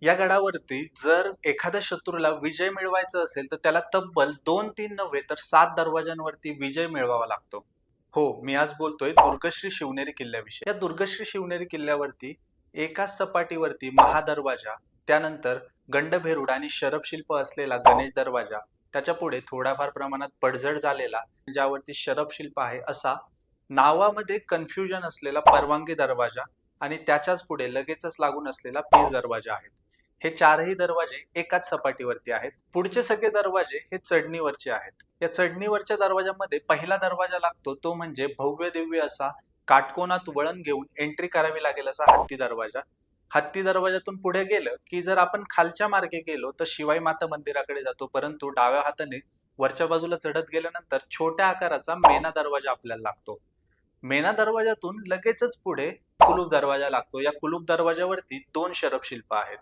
या गडावरती जर एखाद्या शत्रूला विजय मिळवायचा असेल तर त्याला तब्बल 2-3 नव्हे तर 7 दरवाजांवरती विजय मिळवावा लागतो. हो, मी आज बोलतोय दुर्गश्री शिवनेरी किल्ल्याविषयी. या दुर्गश्री शिवनेरी किल्ल्यावरती एकाच सपाटीवरती महादरवाजा, त्यानंतर गंडभेरुड आणि शरभशिल्प असलेला गणेश दरवाजा, त्याच्या पुढे थोड्याफार प्रमाणात पडझड झालेला ज्यावरती शरभशिल्प आहे असा नावामध्ये कन्फ्युजन असलेला परवानगी दरवाजा आणि त्याच्याच पुढे लगेचच लागून असलेला पीर दरवाजा आहे. हे चारही दरवाजे एकाच सपाटीवरती आहेत. पुढचे सगळे दरवाजे हे चढणीवरचे आहेत. या चढणीवरच्या दरवाजामध्ये पहिला दरवाजा लागतो तो म्हणजे भव्य दिव्य असा काटकोनात वळण घेऊन एंट्री करावी लागेल असा हत्ती दरवाजा. हत्ती दरवाजातून पुढे गेलं की जर आपण खालच्या मार्गे गेलो तर शिवाई माता मंदिराकडे जातो, परंतु डाव्या हाताने वरच्या बाजूला चढत गेल्यानंतर छोट्या आकाराचा मेना दरवाजा आपल्याला लागतो. मेना दरवाजातून लगेचच पुढे कुलूप दरवाजा लागतो. या कुलूप दरवाजावरती 2 शरभशिल्प आहेत.